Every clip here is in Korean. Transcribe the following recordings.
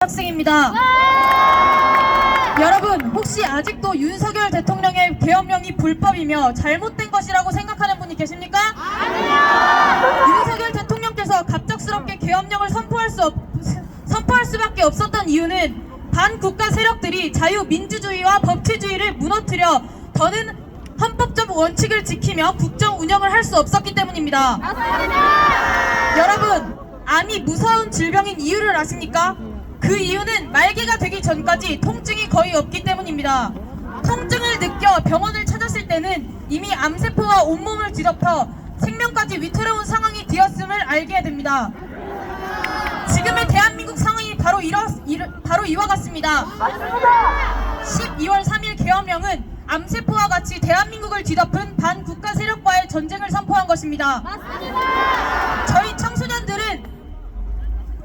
학생입니다. 여러분, 혹시 아직도 윤석열 대통령의 계엄령이 불법이며 잘못된 것이라고 생각하는 분이 계십니까? 아니요! 윤석열 대통령께서 갑작스럽게 계엄령을 선포할 수밖에 없었던 이유는 반국가 세력들이 자유민주주의와 법치주의를 무너뜨려 더는 헌법적 원칙을 지키며 국정 운영을 할 수 없었기 때문입니다. 맞습니다. 여러분, 암이 무서운 질병인 이유를 아십니까? 그 이유는 말기가 되기 전까지 통증이 거의 없기 때문입니다. 통증을 느껴 병원을 찾았을 때는 이미 암세포가 온몸을 뒤덮여 생명까지 위태로운 상황이 되었음을 알게 됩니다. 지금의 대한민국 상황이 바로 이와 같습니다. 12월 3일 계엄령은 암세포와 같이 대한민국을 뒤덮은 반국가 세력과의 전쟁을 선포한 것입니다. 저희 청소년들은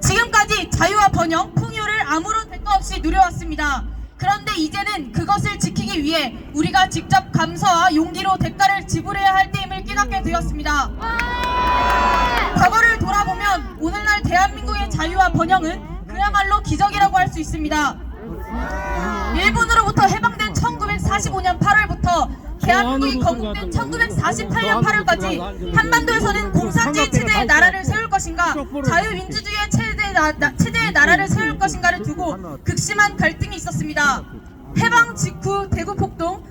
지금까지 자유와 번영, 풍요를 아무런 대가 없이 누려왔습니다. 그런데 이제는 그것을 지키기 위해 우리가 직접 감사와 용기로 대가를 지불해야 할 때임을 깨닫게 되었습니다. 과거를 돌아보면 오늘날 대한민국의 자유와 번영은 그야말로 기적이라고 할 수 있습니다. 일본으로부터 해방된 1945년 8월부터 대한민국이 건국된 1948년 8월까지 한반도에서는 공산주의 체제의 나라를 세울 것인가 자유민주주의의 체제의 나라를 세울 것인가를 두고 극심한 갈등이 있었습니다. 해방 직후 대구폭동,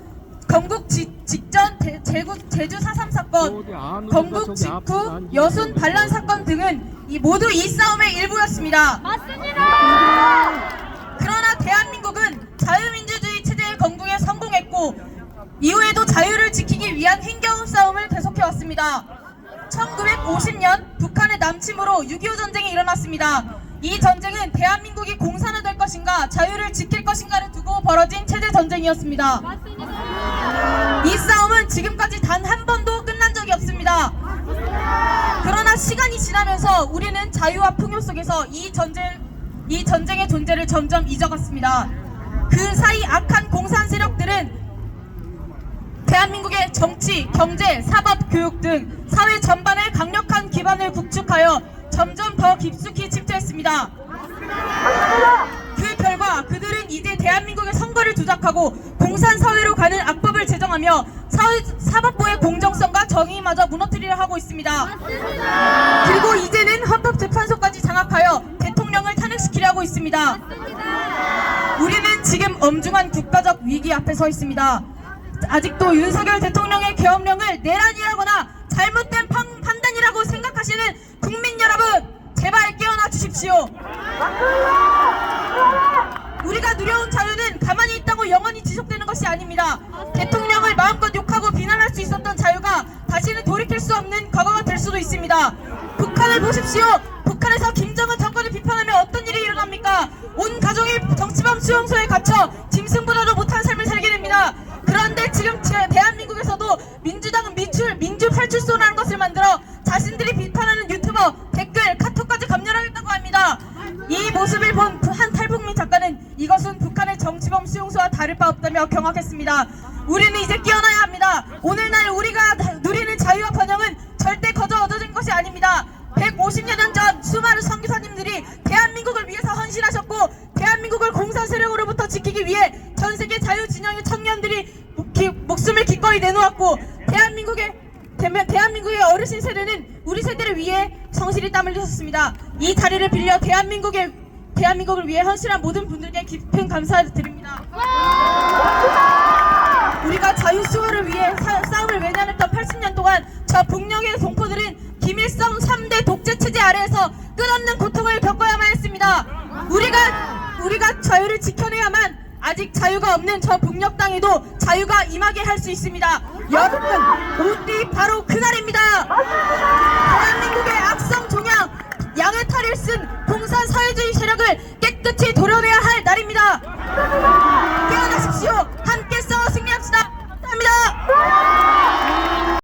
건국 직전 제주 4.3 사건, 건국 직후 여순 반란 사건 등은 모두 이 싸움의 일부였습니다. 맞습니다. 그러나 대한민국은 자유민주주의 체제의 건국에 성공했고 이후에도 자유를 지키기 위한 힘겨운 싸움을 계속해왔습니다. 1950년 북한의 남침으로 6.25 전쟁이 일어났습니다. 이 전쟁은 대한민국이 공산화될 것인가 자유를 지킬 것인가를 두고 벌어진 체제 전쟁이었습니다. 이 싸움은 지금까지 단 한 번도 끝난 적이 없습니다. 그러나 시간이 지나면서 우리는 자유와 풍요 속에서 이 전쟁의 존재를 점점 잊어갔습니다. 그 사이 악한 공산 세력들은 대한민국의 정치, 경제, 사법, 교육 등 사회 전반에 강력한 기반을 구축하여 점점 더 깊숙이 침투했습니다. 그 결과 그들은 이제 대한민국의 선거를 조작하고 공산사회로 가는 악법을 제정하며 사법부의 공정성과 정의마저 무너뜨리려 하고 있습니다. 그리고 이제는 헌법재판소까지 장악하여 대통령을 탄핵시키려 하고 있습니다. 우리는 지금 엄중한 국가적 위기 앞에 서 있습니다. 아직도 윤석열 대통령의 계엄령을 내란이라거나 잘못된 판단이라고 생각하시는 국민 여러분, 제발 깨어나 주십시오. 우리가 누려온 자유는 가만히 있다고 영원히 지속되는 것이 아닙니다. 대통령을 마음껏 욕하고 비난할 수 있었던 자유가 다시는 돌이킬 수 없는 과거가 될 수도 있습니다. 북한을 보십시오. 북한에서 김정은 정권을 비판하며 어떤 일이 일어납니까? 온 가족이 정치범 수용소에 갇혀 짐승보다도 못한 삶을 살게 됩니다. 그런데 지금 대한민국에서도 민주당은 민주 팔출소라는 것을 만들어 자신들이 비판하는 유튜버, 댓글, 카톡까지 감열하겠다고 합니다. 이 모습을 본 한 탈북민 작가는 이것은 북한의 정치범 수용소와 다를 바 없다며 경악했습니다. 우리는 이제 깨어나야 합니다. 오늘날 우리가 누리는 자유와 번영은 절대 거저 얻어진 것이 아닙니다. 150년 전 수많은 선교사님들이 대한민국을 위해서 헌신하셨고 대한민국을 공산 세력으로부터 지키기 위해 전 세계 자유진영의 청년들이 목숨을 기꺼이 내놓았고 대한민국의 어르신 세대는 우리 세대를 위해 성실히 땀을 흘렸습니다. 이 자리를 빌려 대한민국을 위해 헌신한 모든 분들께 깊은 감사드립니다. 우리가 자유수호를 위해 싸움을 외면했던 80년 동안 저 북녘의 동포들은 김일성 3대 독재 체제 아래에서 끝없는 고통을 겪어야만 했습니다. 우리가 자유를 지켜내야만 아직 자유가 없는 저 북녘 땅에도 자유가 임하게 할 수 있습니다. 여러분, 오늘이 바로 그날입니다. 대한민국의 악성 종양 양의 탈을 쓴